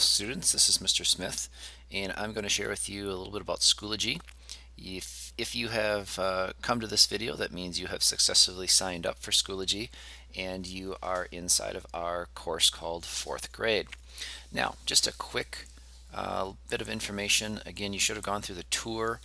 students, this is Mr. Smith, and I'm going to share with you a little bit about Schoology. If you have come to this video, that means you have successfully signed up for Schoology and you are inside of our course called 4th grade. Now, just a quick bit of information. Again, you should have gone through the tour.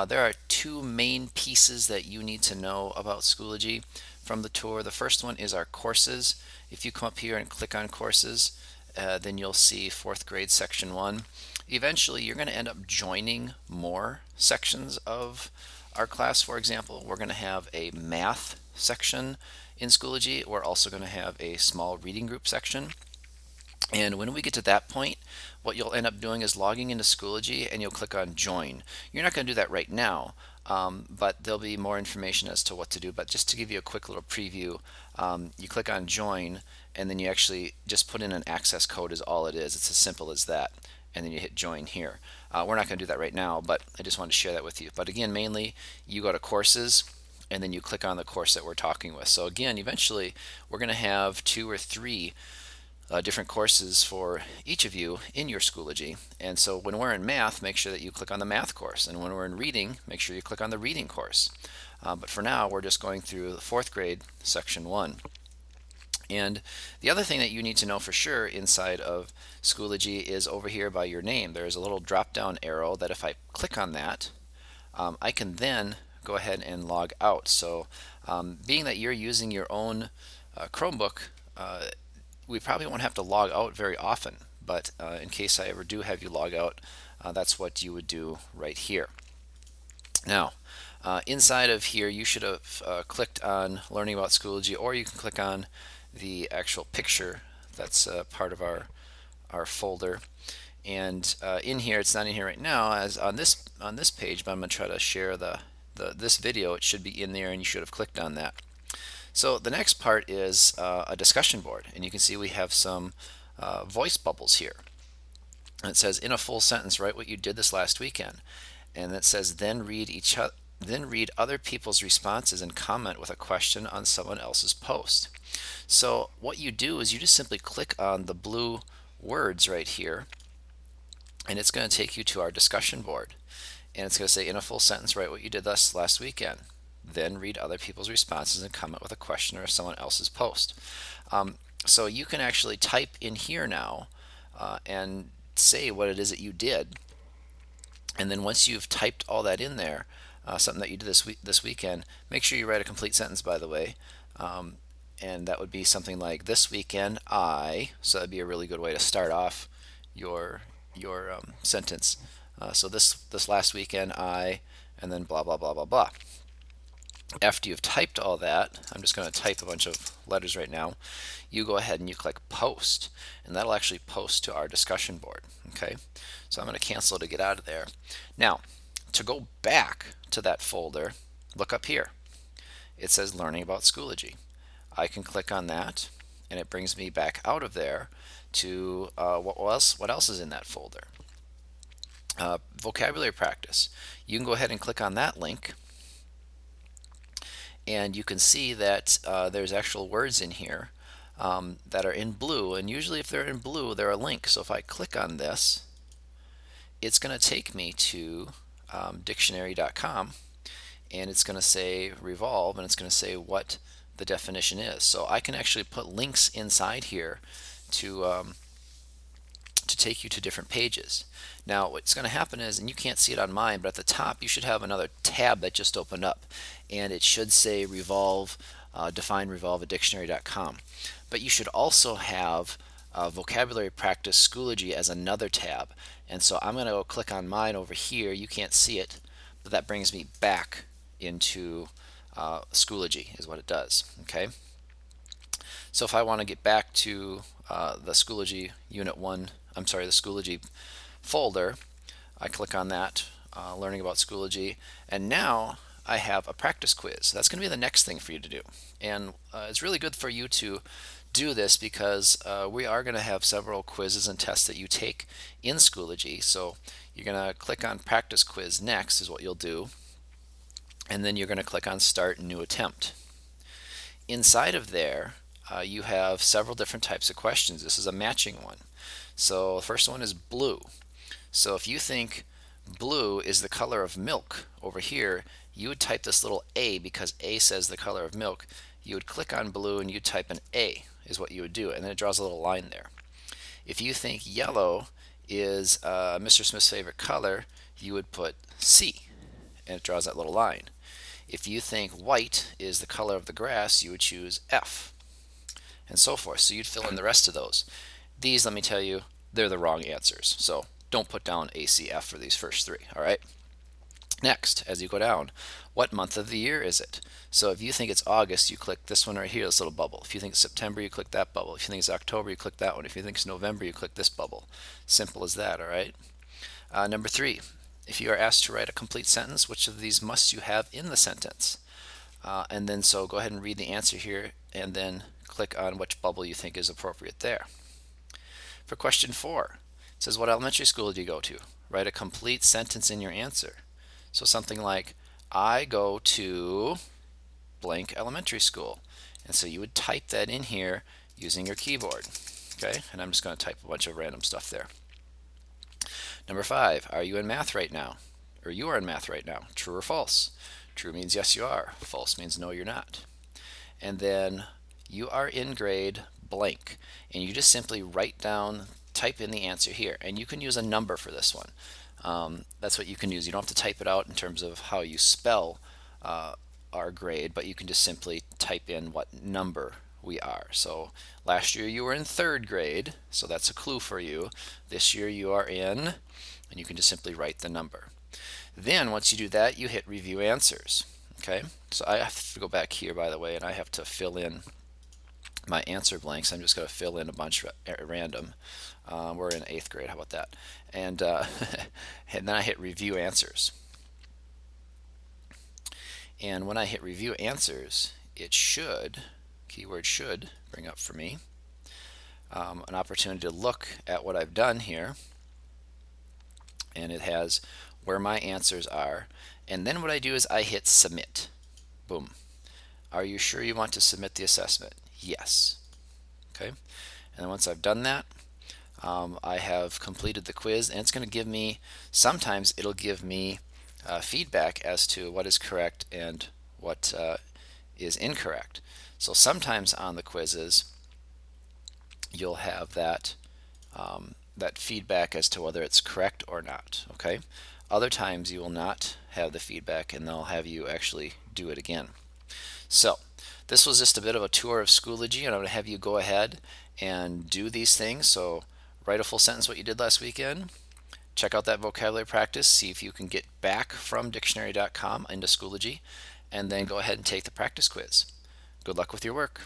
There are two main pieces that you need to know about Schoology from the tour. The first one is our courses. If you come up here and click on courses, then you'll see 4th grade section 1. Eventually you're going to end up joining more sections of our class. For example, we're going to have a math section in Schoology. We're also going to have a small reading group section. And when we get to that point, what you'll end up doing is logging into Schoology and you'll click on join. You're not going to do that right now, but there'll be more information as to what to do. But just to give you a quick little preview, you click on join and then you actually just put in an access code is all it is. It's as simple as that. And then you hit join here. We're not going to do that right now, but I just wanted to share that with you. But again, mainly you go to courses and then you click on the course that we're talking with. So again, eventually we're going to have 2 or 3 different courses for each of you in your Schoology. And so when we're in math, make sure that you click on the math course. And when we're in reading, make sure you click on the reading course. But for now, we're just going through the 4th grade section 1. And the other thing that you need to know for sure inside of Schoology is over here by your name. There's a little drop down arrow that if I click on that, I can then go ahead and log out. So being that you're using your own Chromebook, we probably won't have to log out very often, but in case I ever do have you log out, that's what you would do right here. Now, inside of here, you should have clicked on Learning About Schoology, or you can click on the actual picture that's part of our folder. And in here, it's not in here right now, as on this page, but I'm going to try to share this video. It should be in there, and you should have clicked on that. So the next part is a discussion board, and you can see we have some voice bubbles here. And it says, in a full sentence, write what you did this last weekend. And it says, then read other people's responses and comment with a question on someone else's post. So what you do is you just simply click on the blue words right here, and it's going to take you to our discussion board. And it's going to say, in a full sentence, write what you did this last weekend. Then read other people's responses and comment with a question or someone else's post. So you can actually type in here now and say what it is that you did. And then once you've typed all that in there, something that you did this weekend, make sure you write a complete sentence, by the way. And that would be something like, this weekend so that'd be a really good way to start off your sentence. So this last weekend and then blah blah blah blah blah. After you've typed all that, I'm just going to type a bunch of letters right now, you go ahead and you click post, and that'll actually post to our discussion board. Okay, so I'm going to cancel to get out of there. Now, to go back to that folder, look up here. It says Learning About Schoology. I can click on that, and it brings me back out of there to what else is in that folder. Vocabulary practice. You can go ahead and click on that link, and you can see that there's actual words in here that are in blue, and usually if they're in blue, they're a link. So if I click on this, it's going to take me to dictionary.com, and it's going to say revolve, and it's going to say what the definition is. So I can actually put links inside here to take you to different pages. Now what's going to happen is, and you can't see it on mine, but at the top you should have another tab that just opened up, and it should say revolve, define revolve at dictionary.com. But you should also have vocabulary practice Schoology as another tab, and so I'm going to go click on mine over here. You can't see it, but that brings me back into Schoology is what it does. Okay, so if I want to get back to the Schoology Unit 1, the Schoology folder, I click on that, Learning About Schoology, and now I have a practice quiz. That's going to be the next thing for you to do. And it's really good for you to do this because we are going to have several quizzes and tests that you take in Schoology. So you're going to click on Practice Quiz next is what you'll do, and then you're going to click on Start New Attempt. Inside of there, you have several different types of questions. This is a matching one. So the first one is blue. So if you think blue is the color of milk over here, you would type this little A because A says the color of milk. You would click on blue and you'd type an A is what you would do, and then it draws a little line there. If you think yellow is Mr. Smith's favorite color, you would put C, and it draws that little line. If you think white is the color of the grass, you would choose F, and so forth. So you'd fill in the rest of those. These, let me tell you, they're the wrong answers. So don't put down ACF for these first three, all right? Next, as you go down, what month of the year is it? So if you think it's August, you click this one right here, this little bubble. If you think it's September, you click that bubble. If you think it's October, you click that one. If you think it's November, you click this bubble. Simple as that, all right? Number 3, if you are asked to write a complete sentence, which of these must you have in the sentence? And then so go ahead and read the answer here and then click on which bubble you think is appropriate there. For question 4, it says, what elementary school do you go to? Write a complete sentence in your answer. So something like, I go to blank elementary school. And so you would type that in here using your keyboard. Okay, and I'm just going to type a bunch of random stuff there. Number 5, are you in math right now? Or you are in math right now. True or false? True means yes you are. False means no you're not. And then you are in grade blank. And you just simply write down, type in the answer here. And you can use a number for this one. That's what you can use. You don't have to type it out in terms of how you spell our grade, but you can just simply type in what number we are. So last year you were in 3rd grade, so that's a clue for you. This year you are in, and you can just simply write the number. Then once you do that, you hit review answers. Okay, so I have to go back here, by the way, and I have to fill in my answer blanks. I'm just going to fill in a bunch at random. We're in 8th grade, how about that? And, and then I hit review answers. And when I hit review answers, it should, keyword should, bring up for me an opportunity to look at what I've done here. And it has where my answers are. And then what I do is I hit submit. Boom. Are you sure you want to submit the assessment? Yes. Okay. And then once I've done that, I have completed the quiz, and it's going to give me, sometimes it'll give me feedback as to what is correct and what is incorrect. So sometimes on the quizzes you'll have that that feedback as to whether it's correct or not. Okay. Other times you will not have the feedback, and they'll have you actually do it again. So this was just a bit of a tour of Schoology, and I'm going to have you go ahead and do these things. So write a full sentence what you did last weekend. Check out that vocabulary practice. See if you can get back from dictionary.com into Schoology, and then go ahead and take the practice quiz. Good luck with your work.